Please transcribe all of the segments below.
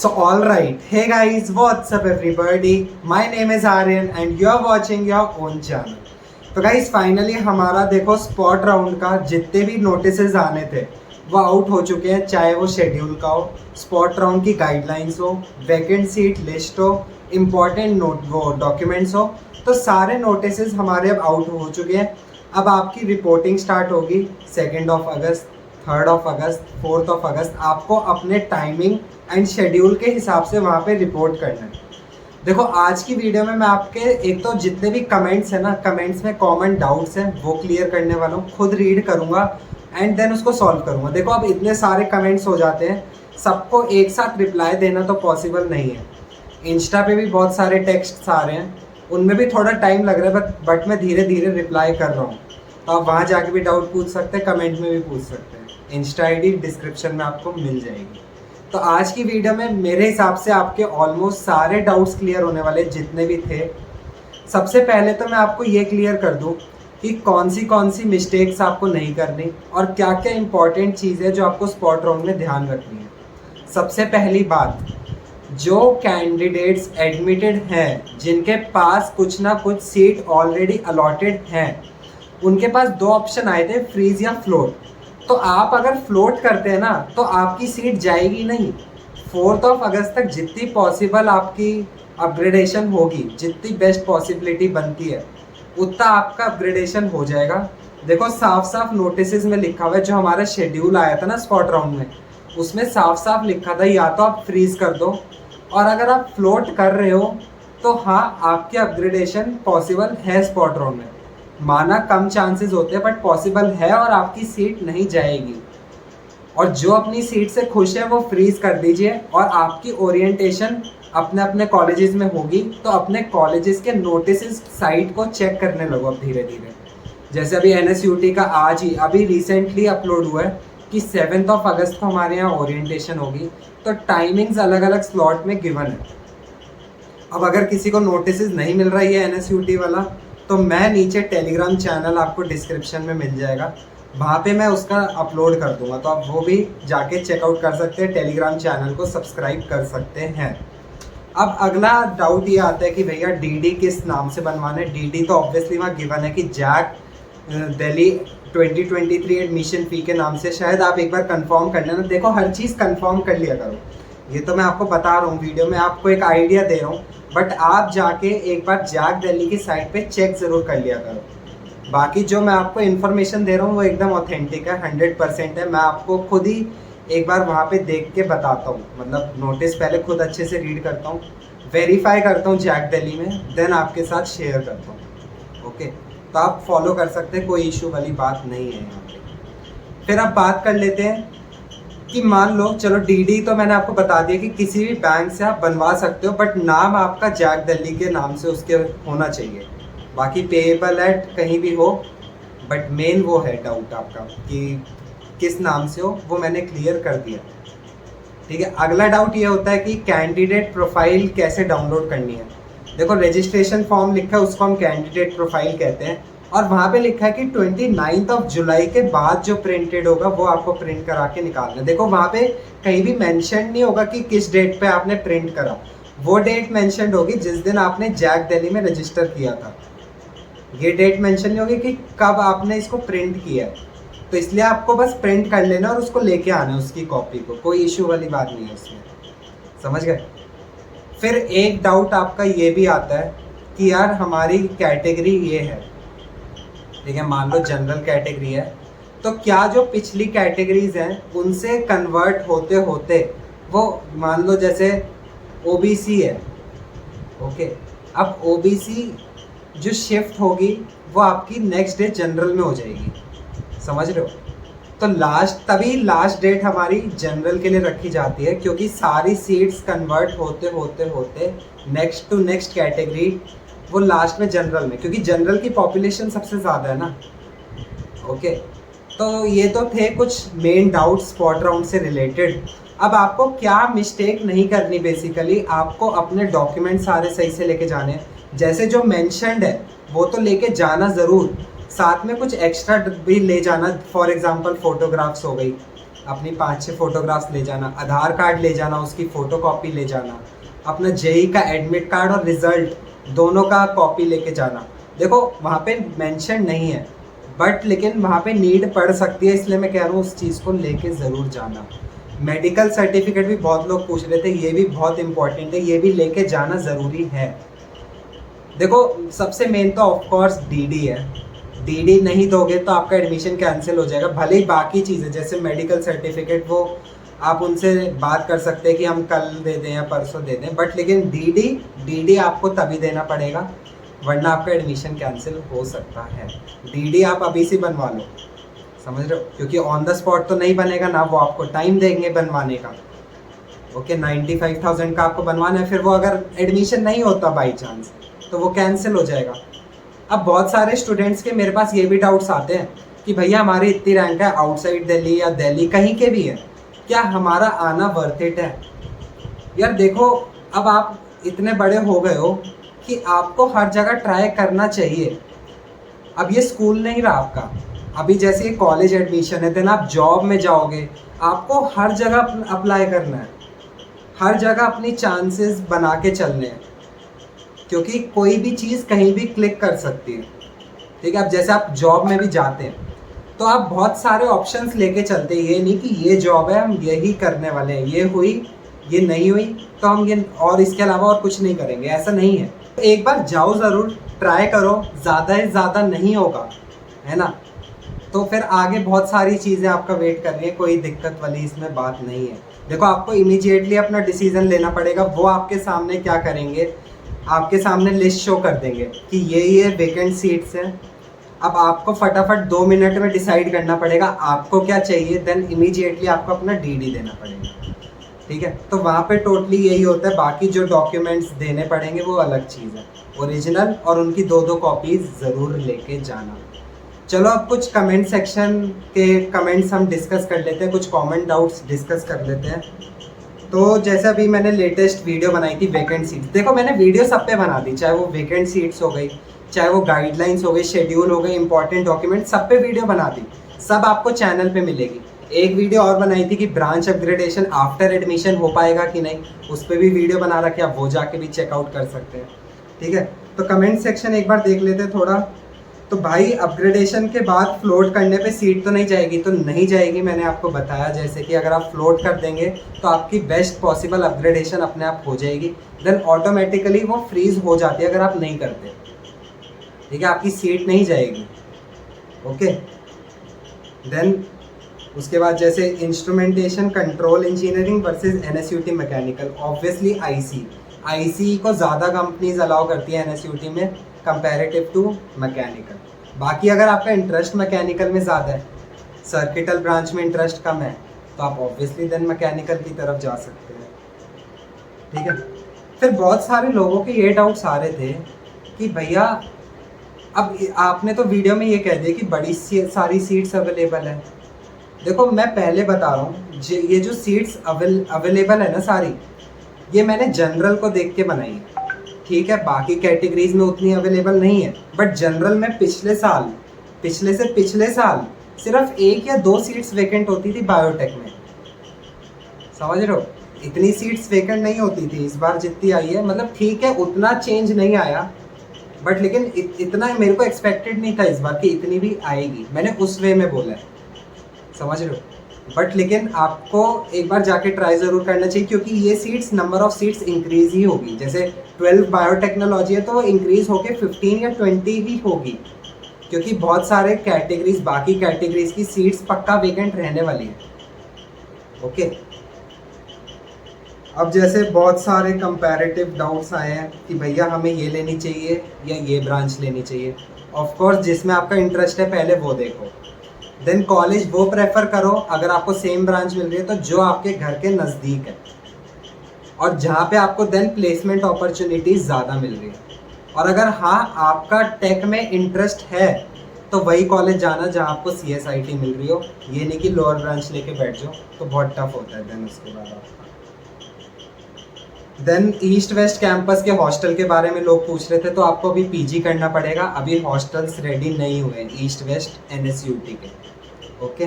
So alright, hey guys, what's up everybody? My name is Aryan and you are watching your own channel. तो guys finally हमारा देखो spot round का जितने भी notices आने थे वो आउट हो चुके हैं, चाहे वो शेड्यूल का हो, स्पॉट राउंड की गाइडलाइंस हो, वैकेंट सीट लिस्ट हो, इम्पॉर्टेंट नोट वो डॉक्यूमेंट्स हो, तो सारे नोटिसेस हमारे अब आउट हो चुके हैं। अब आपकी रिपोर्टिंग स्टार्ट होगी 2 अगस्त, 3 अगस्त, 4 अगस्त। आपको अपने टाइमिंग एंड शेड्यूल के हिसाब से वहाँ पे रिपोर्ट करना है। देखो आज की वीडियो में मैं आपके एक तो जितने भी कमेंट्स हैं ना, कमेंट्स में कॉमन डाउट्स हैं वो क्लियर करने वाला हूँ, खुद रीड करूँगा एंड देन उसको सॉल्व करूँगा। देखो अब इतने सारे कमेंट्स हो जाते हैं, सबको एक साथ रिप्लाई देना तो पॉसिबल नहीं है। इंस्टा पे भी बहुत सारे टेक्स्ट्स आ रहे हैं, उनमें भी थोड़ा टाइम लग रहा है, बट मैं धीरे धीरे रिप्लाई कर रहा हूँ। तो आप वहाँ जाके भी डाउट पूछ सकते हैं, कमेंट में भी पूछ सकते हैं। इंस्टा आईडी डिस्क्रिप्शन में आपको मिल जाएगी। तो आज की वीडियो में मेरे हिसाब से आपके ऑलमोस्ट सारे डाउट्स क्लियर होने वाले जितने भी थे। सबसे पहले तो मैं आपको ये क्लियर कर दूं कि कौन सी मिस्टेक्स आपको नहीं करनी और क्या क्या इंपॉर्टेंट चीज़ है जो आपको स्पॉट राउंड में ध्यान रखनी है। सबसे पहली बात, जो कैंडिडेट्स एडमिटेड हैं जिनके पास कुछ ना कुछ सीट ऑलरेडी अलॉटेड हैं, उनके पास 2 ऑप्शन आए थे, फ्रीज या फ्लोट। तो आप अगर फ्लोट करते हैं ना तो आपकी सीट जाएगी नहीं। 4 अगस्त तक जितनी पॉसिबल आपकी अपग्रेडेशन होगी, जितनी बेस्ट पॉसिबिलिटी बनती है उतना आपका अपग्रेडेशन हो जाएगा। देखो साफ साफ नोटिस में लिखा हुआ है, जो हमारा शेड्यूल आया था ना स्पॉट राउंड में, उसमें साफ साफ लिखा था या तो आप फ्रीज कर दो, और अगर आप फ्लोट कर रहे हो तो हाँ आपके अपग्रेडेशन पॉसिबल है स्पॉट राउंड में। माना कम चांसेस होते हैं बट पॉसिबल है और आपकी सीट नहीं जाएगी। और जो अपनी सीट से खुश है वो फ्रीज कर दीजिए, और आपकी ओरिएंटेशन अपने अपने कॉलेजेस में होगी तो अपने कॉलेजेस के नोटिस साइट को चेक करने लगो अब धीरे धीरे। जैसे अभी NSUT का आज ही अभी रिसेंटली अपलोड हुआ है कि 7 अगस्त को हमारे यहाँ ओरिएंटेशन होगी, तो टाइमिंग्स अलग अलग स्लॉट में गिवन है। अब अगर किसी को नोटिस नहीं मिल रहा है NSUT वाला, तो मैं नीचे टेलीग्राम चैनल आपको डिस्क्रिप्शन में मिल जाएगा, वहाँ पे मैं उसका अपलोड कर दूंगा, तो आप वो भी जाके चेकआउट कर सकते हैं, टेलीग्राम चैनल को सब्सक्राइब कर सकते हैं। अब अगला डाउट ये आता है कि भैया DD किस नाम से बनवाना है। DD तो ऑब्वियसली वहाँ गिवन है कि जैक दिल्ली 2023 एडमिशन फ़ी के नाम से। शायद आप एक बार कंफर्म कर लेना। देखो हर चीज़ कंफर्म कर लिया करो, ये तो मैं आपको बता रहा हूँ वीडियो में, आपको एक आइडिया दे रहा हूँ, बट आप जाके एक बार जैक दिल्ली की साइट पे चेक ज़रूर कर लिया करो। बाकी जो मैं आपको इन्फॉर्मेशन दे रहा हूँ वो एकदम ऑथेंटिक है, 100% है। मैं आपको खुद ही एक बार वहाँ पे देख के बताता हूँ, मतलब नोटिस पहले खुद अच्छे से रीड करता हूँ, वेरीफाई करता हूँ जैक दिल्ली में, देन आपके साथ शेयर करता हूँ। ओके, तो आप फॉलो कर सकते हैं, कोई इशू वाली बात नहीं है यहाँ पे। फिर आप बात कर लेते हैं कि मान लो चलो DD तो मैंने आपको बता दिया कि किसी भी बैंक से आप बनवा सकते हो, बट नाम आपका जैक दिल्ली के नाम से उसके होना चाहिए। बाकी पेएबल एट कहीं भी हो, बट मेन वो है डाउट आपका कि किस नाम से हो, वो मैंने क्लियर कर दिया। ठीक है, अगला डाउट ये होता है कि कैंडिडेट प्रोफाइल कैसे डाउनलोड करनी है। देखो रजिस्ट्रेशन फॉर्म लिखा है, उसको हम कैंडिडेट प्रोफाइल कहते हैं, और वहाँ पे लिखा है कि 29 जुलाई के बाद जो प्रिंटेड होगा वो आपको प्रिंट करा के निकालना है। देखो वहाँ पे कहीं भी मेंशन नहीं होगा कि किस डेट पे आपने प्रिंट करा, वो डेट मेंशन होगी जिस दिन आपने जैक दिल्ली में रजिस्टर किया था। ये डेट मेंशन नहीं होगी कि कब आपने इसको प्रिंट किया है। तो इसलिए आपको बस प्रिंट कर लेना और उसको लेके आना है उसकी कॉपी को, कोई इशू वाली बात नहीं है उसमें, समझ गए। फिर एक डाउट आपका ये भी आता है कि यार हमारी कैटेगरी ये है, ठीक है, मान लो जनरल कैटेगरी है, तो क्या जो पिछली कैटेगरीज हैं उनसे कन्वर्ट होते होते वो मान लो जैसे OBC है, ओके, अब OBC जो शिफ्ट होगी वो आपकी नेक्स्ट डे जनरल में हो जाएगी, समझ रहे हो। तो लास्ट डेट हमारी जनरल के लिए रखी जाती है, क्योंकि सारी सीट्स कन्वर्ट होते होते होते नेक्स्ट टू नेक्स्ट कैटेगरी वो लास्ट में जनरल में, क्योंकि जनरल की पॉपुलेशन सबसे ज़्यादा है ना। ओके, तो ये तो थे कुछ मेन डाउट्स स्पॉट राउंड से रिलेटेड। अब आपको क्या मिस्टेक नहीं करनी, बेसिकली आपको अपने डॉक्यूमेंट सारे सही से लेके जाने हैं, जैसे जो मेंशन्ड है वो तो लेके जाना ज़रूर, साथ में कुछ एक्स्ट्रा भी ले जाना, फॉर एग्जांपल फ़ोटोग्राफ्स हो गई, अपनी 5-6 फोटोग्राफ्स ले जाना, आधार कार्ड ले जाना, उसकी फ़ोटोकॉपी ले जाना, अपना जेई का एडमिट कार्ड और रिज़ल्ट दोनों का कॉपी लेके जाना। देखो वहाँ पे मेंशन नहीं है, बट लेकिन वहाँ पे नीड पड़ सकती है, इसलिए मैं कह रहा हूँ उस चीज़ को लेके ज़रूर जाना। मेडिकल सर्टिफिकेट भी बहुत लोग पूछ रहे थे, ये भी बहुत इंपॉर्टेंट है, ये भी लेके जाना ज़रूरी है। देखो सबसे मेन तो ऑफ कोर्स डीडी है। डीडी नहीं दोगे तो आपका एडमिशन कैंसिल हो जाएगा। भले ही बाकी चीज़ें जैसे मेडिकल सर्टिफिकेट वो आप उनसे बात कर सकते हैं कि हम कल दे दें या परसों दे दें, बट लेकिन डीडी आपको तभी देना पड़ेगा, वरना आपका एडमिशन कैंसिल हो सकता है। डीडी आप अभी से बनवा लो, समझ रहे हो, क्योंकि ऑन द स्पॉट तो नहीं बनेगा ना, वो आपको टाइम देंगे बनवाने का। ओके 95,000 का आपको बनवाना है, फिर वो अगर एडमिशन नहीं होता बाई चांस तो वो कैंसिल हो जाएगा। अब बहुत सारे स्टूडेंट्स के मेरे पास ये भी डाउट्स आते हैं कि भैया हमारी इतनी रैंक है, आउटसाइड दिल्ली या दिल्ली कहीं के भी है, क्या हमारा आना वर्थ इट है? यार देखो, अब आप इतने बड़े हो गए हो कि आपको हर जगह ट्राई करना चाहिए। अब ये स्कूल नहीं रहा आपका, अभी जैसे ये कॉलेज एडमिशन है, देन आप जॉब में जाओगे, आपको हर जगह अप्लाई करना है, हर जगह अपनी चांसेस बना के चलने हैं, क्योंकि कोई भी चीज़ कहीं भी क्लिक कर सकती है। ठीक है, अब जैसे आप जॉब में भी जाते हैं तो आप बहुत सारे ऑप्शंस लेके चलते हैं, ये नहीं कि ये जॉब है हम यही करने वाले हैं, ये हुई ये नहीं हुई तो हम ये और इसके अलावा और कुछ नहीं करेंगे, ऐसा नहीं है। एक बार जाओ ज़रूर, ट्राई करो, ज़्यादा से ज़्यादा नहीं होगा, है ना, तो फिर आगे बहुत सारी चीज़ें आपका वेट कर रही है, कोई दिक्कत वाली इसमें बात नहीं है। देखो आपको इमीडिएटली अपना डिसीज़न लेना पड़ेगा। वो आपके सामने क्या करेंगे, आपके सामने लिस्ट शो कर देंगे कि ये वैकेंट सीट्स हैं। अब आपको फटाफट 2 मिनट में डिसाइड करना पड़ेगा आपको क्या चाहिए, देन इमीडिएटली आपको अपना डीडी देना पड़ेगा। ठीक है, तो वहाँ पे टोटली यही होता है। बाकी जो डॉक्यूमेंट्स देने पड़ेंगे वो अलग चीज़ है, ओरिजिनल और उनकी 2-2 कॉपीज़ ज़रूर लेके जाना। चलो अब कुछ कमेंट सेक्शन के कमेंट्स हम डिस्कस कर लेते हैं, कुछ कॉमन डाउट्स डिस्कस कर लेते हैं। तो जैसे अभी मैंने लेटेस्ट वीडियो बनाई थी वैकेंट सीट्स, देखो मैंने वीडियो सब पे बना दी, चाहे वो वैकेंट सीट्स हो गई, चाहे वो गाइडलाइंस हो गई, शेड्यूल हो गई, इंपॉर्टेंट डॉक्यूमेंट, सब पे वीडियो बना दी, सब आपको चैनल पे मिलेगी। एक वीडियो और बनाई थी कि ब्रांच अपग्रेडेशन आफ्टर एडमिशन हो पाएगा कि नहीं, उस पर भी वीडियो बना रखी है, आप वो जाके भी चेकआउट कर सकते हैं। ठीक है, तो कमेंट सेक्शन एक बार देख लेते हैं थोड़ा। तो भाई अपग्रेडेशन के बाद फ्लोट करने पे सीट तो नहीं जाएगी, तो नहीं जाएगी, मैंने आपको बताया जैसे कि अगर आप फ्लोट कर देंगे तो आपकी बेस्ट पॉसिबल अपग्रेडेशन अपने आप हो जाएगी, देन ऑटोमेटिकली वो फ्रीज हो जाती है अगर आप नहीं करते। ठीक है, आपकी सीट नहीं जाएगी। ओके, देन उसके बाद जैसे instrumentation control engineering versus NSUT mechanical, obviously IC को ज़्यादा कंपनीज अलाउ करती है एनएसयूटी में कंपैरेटिव टू मैकेनिकल। बाकी अगर आपका इंटरेस्ट मैकेनिकल में ज़्यादा है, सर्किटल ब्रांच में इंटरेस्ट कम है, तो आप ऑब्वियसली देन मैकेनिकल की तरफ जा सकते हैं। ठीक है, फिर बहुत सारे लोगों के ये डाउट्स आ रहे थे कि भैया अब आपने तो वीडियो में ये कह दिया कि बड़ी सारी सीट्स अवेलेबल है। देखो मैं पहले बता रहा हूँ, ये जो सीट्स अवेलेबल है ना सारी, ये मैंने जनरल को देख के बनाई है। ठीक है, बाकी कैटेगरीज में उतनी अवेलेबल नहीं है, बट जनरल में पिछले से पिछले साल सिर्फ 1 या 2 सीट्स वैकेंट होती थी बायोटेक में, समझ रहे हो, इतनी सीट्स वैकेंट नहीं होती थी। इस बार जितनी आई है, मतलब ठीक है उतना चेंज नहीं आया, बट लेकिन इतना मेरे को एक्सपेक्टेड नहीं था इस बार कि इतनी भी आएगी, मैंने उस वे में बोला है, समझ रहे हो। बट लेकिन आपको एक बार जाके ट्राई ज़रूर करना चाहिए, क्योंकि ये seats, number of seats increase ही होगी। जैसे 12 बायोटेक्नोलॉजी है तो वो इंक्रीज होके 15 या 20 ही होगी, क्योंकि बहुत सारे कैटेगरीज, बाकी कैटेगरीज की सीट्स पक्का वेकेंट रहने वाली है। ओके, अब जैसे बहुत सारे कंपैरेटिव डाउट्स आए हैं कि भैया हमें ये लेनी चाहिए या ये ब्रांच लेनी चाहिए। ऑफ कोर्स जिसमें आपका इंटरेस्ट है पहले वो देखो, देन कॉलेज वो प्रेफर करो अगर आपको सेम ब्रांच मिल रही है तो जो आपके घर के नज़दीक है और जहाँ पे आपको देन प्लेसमेंट अपॉर्चुनिटीज़ ज़्यादा मिल रही है। और अगर हाँ आपका टेक में इंटरेस्ट है तो वही कॉलेज जाना जहाँ आपको CSIT मिल रही हो, ये नहीं कि लोअर ब्रांच लेके बैठ जाओ, तो बहुत टफ होता है देन उसके बाद आपका। देन ईस्ट वेस्ट कैंपस के हॉस्टल के बारे में लोग पूछ रहे थे, तो आपको अभी PG करना पड़ेगा, अभी हॉस्टल्स रेडी नहीं हुए ईस्ट वेस्ट NSUT के। ओके,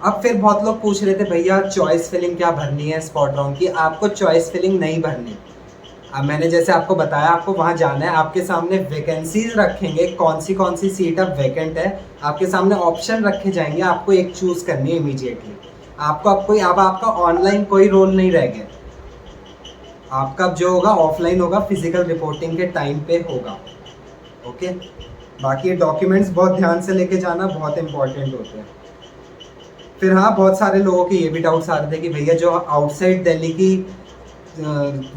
अब फिर बहुत लोग पूछ रहे थे भैया चॉइस फिलिंग क्या भरनी है स्पॉट राउंड की। आपको चॉइस फिलिंग नहीं भरनी। अब मैंने जैसे आपको बताया, आपको वहाँ जाना है, आपके सामने वैकेंसीज रखेंगे, कौन सी सीट अब वैकेंट है, आपके सामने ऑप्शन रखे जाएंगे, आपको एक चूज करनी है इमीडिएटली। आपको अब आपका ऑनलाइन कोई रोल नहीं रह गया। आपका अब जो होगा ऑफलाइन होगा, फिजिकल रिपोर्टिंग के टाइम पे होगा। ओके, बाकी ये डॉक्यूमेंट्स बहुत ध्यान से लेके जाना, बहुत इंपॉर्टेंट होते हैं। फिर हाँ, बहुत सारे लोगों के ये भी डाउट्स आ रहे थे कि भैया जो आउटसाइड दिल्ली की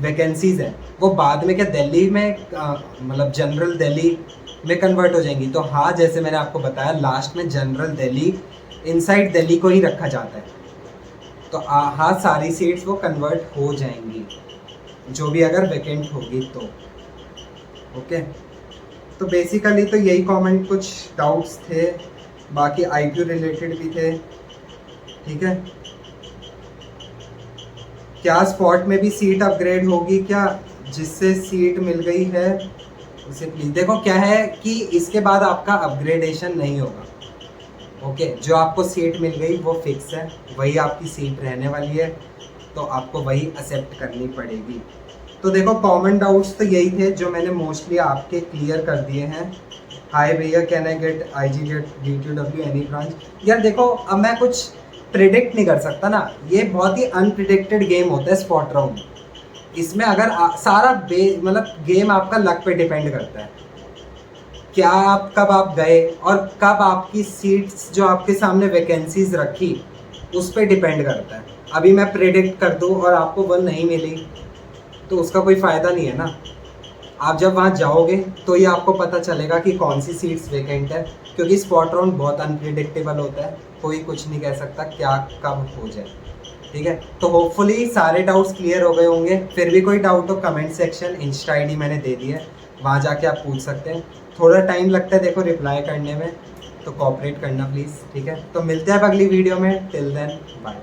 वैकेंसीज हैं वो बाद में क्या दिल्ली में मतलब जनरल दिल्ली में कन्वर्ट हो जाएंगी? तो हाँ, जैसे मैंने आपको बताया लास्ट में जनरल दिल्ली इनसाइड दिल्ली को ही रखा जाता है। तो हाँ, सारी सीट्स वो कन्वर्ट हो जाएंगी जो भी अगर वैकेंट होगी तो। ओके, तो बेसिकली तो यही कमेंट कुछ डाउट्स थे, बाकी आईक्यू रिलेटेड भी थे। ठीक है, क्या स्पॉट में भी सीट अपग्रेड होगी क्या? जिससे सीट मिल गई है उसे प्लीज। देखो क्या है कि इसके बाद आपका अपग्रेडेशन नहीं होगा। ओके, जो आपको सीट मिल गई वो फिक्स है, वही आपकी सीट रहने वाली है, तो आपको वही एक्सेप्ट करनी पड़ेगी। तो देखो, कॉमन डाउट्स तो यही थे जो मैंने मोस्टली आपके क्लियर कर दिए हैं। हाय भैया, can I get IG DTW any branch? यार देखो, अब मैं कुछ प्रिडिक्ट नहीं कर सकता ना, ये बहुत ही अनप्रिडिक्टेड गेम होता है स्पॉट राउंड। इसमें अगर सारा मतलब गेम आपका लक पे डिपेंड करता है, क्या आप कब आप गए और कब आपकी सीट्स जो आपके सामने वैकेंसीज रखी उस पर डिपेंड करता है। अभी मैं प्रिडिक्ट कर दूं और आपको वो नहीं मिली तो उसका कोई फ़ायदा नहीं है ना। आप जब वहाँ जाओगे तो ये आपको पता चलेगा कि कौन सी सीट्स वैकेंट है, क्योंकि स्पॉट राउंड बहुत अनप्रिडिक्टेबल होता है, कोई कुछ नहीं कह सकता क्या कब हो जाए। ठीक है, तो होपफुली सारे डाउट्स क्लियर हो गए होंगे। फिर भी कोई डाउट हो कमेंट सेक्शन, इंस्टा ID मैंने दे दी है, वहाँ जाके आप पूछ सकते हैं। थोड़ा टाइम लगता है देखो रिप्लाई करने में, तो कोऑपरेट करना प्लीज़। ठीक है, तो मिलते हैं अब अगली वीडियो में। Till then bye.